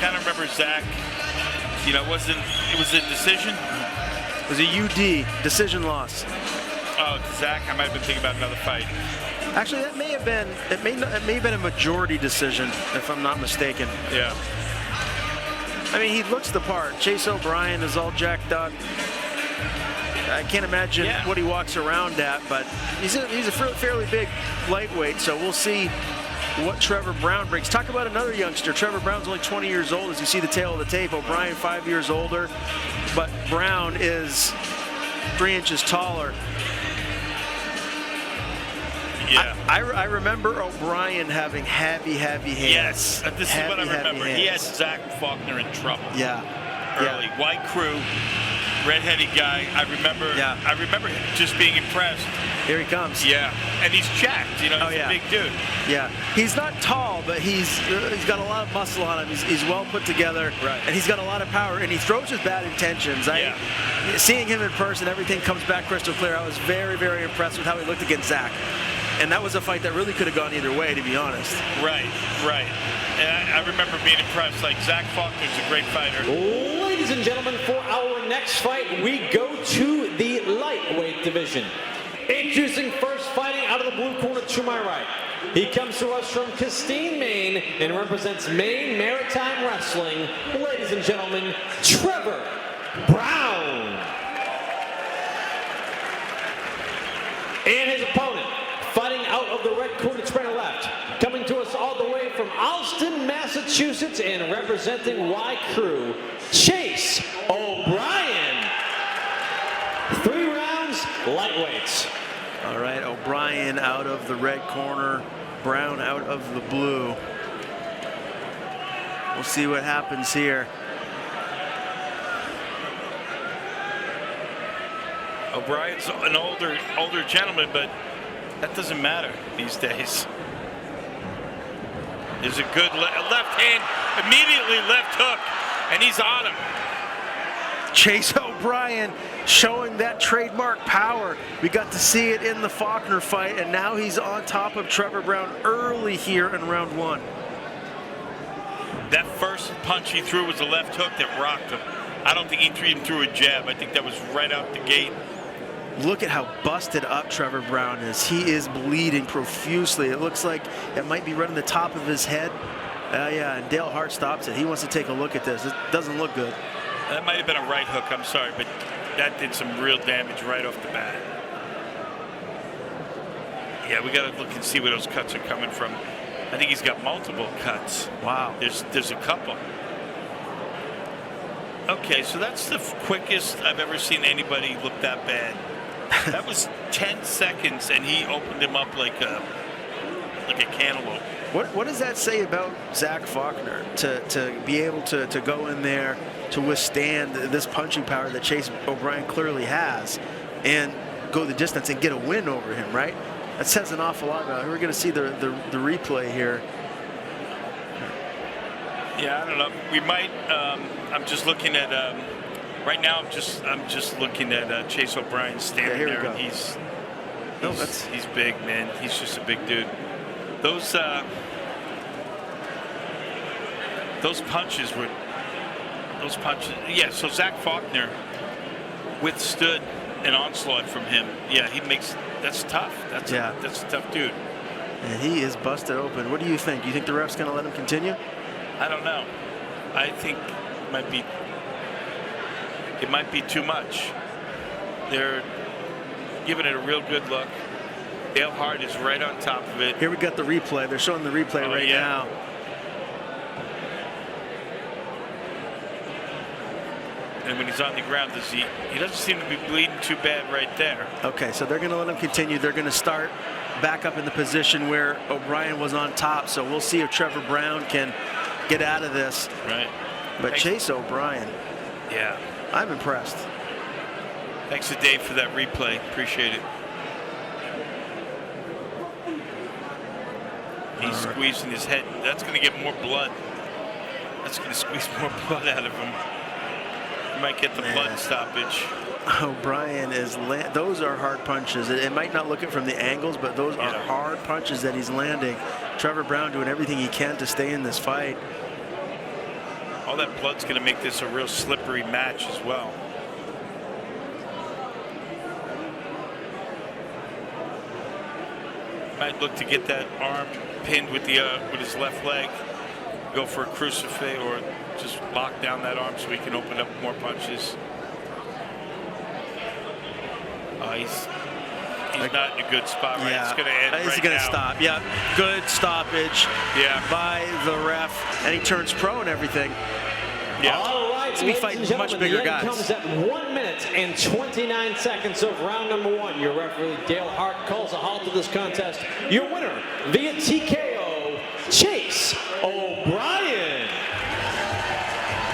kind of remember Zach. You know, it was a decision. It was a UD decision loss. Oh, Zach, I might have been thinking about another fight. Actually, that may have been it may have been a majority decision, if I'm not mistaken. Yeah. I mean, he looks the part. Chase O'Brien is all jacked up. I can't imagine what he walks around at, but he's a fairly big lightweight, so we'll see what Trevor Brown brings. Talk about another youngster. Trevor Brown's only 20 years old, as you see the tail of the tape. O'Brien 5 years older, but Brown is 3 inches taller. Yeah. I remember O'Brien having heavy hands. Yes, this is what I remember. He had Zach Faulkner in trouble. Yeah. Early. Yeah. White crew, red-headed guy. I remember him just being impressed. Here he comes. Yeah, and he's jacked. You know, he's a big dude. Yeah, he's not tall, but he's got a lot of muscle on him. He's well put together, right. And he's got a lot of power, and he throws with bad intentions. Seeing him in person, everything comes back crystal clear. I was very, very impressed with how he looked against Zach. And that was a fight that really could have gone either way, to be honest. Right. And I remember being impressed. Like, Zach Faulkner's a great fighter. Ladies and gentlemen, for our next fight, we go to the lightweight division. Introducing first, fighting out of the blue corner to my right. He comes to us from Castine, Maine, and represents Maine Maritime Wrestling. Ladies and gentlemen, Trevor Brown. And his opponent, fighting out of the red corner to my left, coming to us all the way from Allston, Massachusetts, and representing Y Crew, Chase O'Brien. 3 rounds, lightweights. All right, O'Brien out of the red corner, Brown out of the blue. We'll see what happens here. O'Brien's an older gentleman, but that doesn't matter these days. There's a good left hand, immediately left hook, and he's on him. Chase O'Brien showing that trademark power. We got to see it in the Faulkner fight, and now he's on top of Trevor Brown early here in round 1. That first punch he threw was a left hook that rocked him. I don't think he even threw a jab. I think that was right out the gate. Look at how busted up Trevor Brown is. He is bleeding profusely. It looks like it might be running the top of his head. Yeah, and Dale Hart stops it. He wants to take a look at this. It doesn't look good. That might have been a right hook, I'm sorry, but that did some real damage right off the bat. Yeah, we got to look and see where those cuts are coming from. I think he's got multiple cuts. Wow. There's a couple. Okay, so that's the quickest I've ever seen anybody look that bad. That was 10 seconds, and he opened him up like a cantaloupe. What does that say about Zach Faulkner to be able to go in there to withstand this punching power that Chase O'Brien clearly has and go the distance and get a win over him, right? That says an awful lot about it. We're going to see the replay here. Yeah, I don't know. We might. I'm just looking at. Right now, I'm just looking at Chase O'Brien standing there. And he's big, man. He's just a big dude. Those punches. Yeah. So Zach Faulkner withstood an onslaught from him. Yeah, that's tough. That's a tough dude. And he is busted open. What do you think? You think the ref's going to let him continue? I don't know. I think it might be too much. They're giving it a real good look. Dale Hart is right on top of it. Here we got the replay. They're showing the replay right now. And when he's on the ground, he doesn't seem to be bleeding too bad right there. Okay, so they're going to let him continue. They're going to start back up in the position where O'Brien was on top. So we'll see if Trevor Brown can get out of this. Right. But Chase O'Brien. Yeah. I'm impressed. Thanks to Dave for that replay. Appreciate it. He's squeezing his head. That's going to get more blood. That's going to squeeze more blood out of him. He might get the blood stoppage. O'Brien those are hard punches. It might not look it from the angles, but those are hard punches that he's landing. Trevor Brown doing everything he can to stay in this fight. all that blood's going to make this a real slippery match as well. Might look to get that arm pinned with his left leg, go for a crucifix, or just lock down that arm so he can open up more punches. He's not in a good spot, right? Yeah. It's going to end He's right going to now. stop. Yeah, good stoppage by the ref, and he turns pro and everything. Yeah. All right, So we fight much bigger the end guys. comes at 1 minute and 29 seconds of round number 1. Your referee, Dale Hart, calls a halt to this contest. Your winner via TK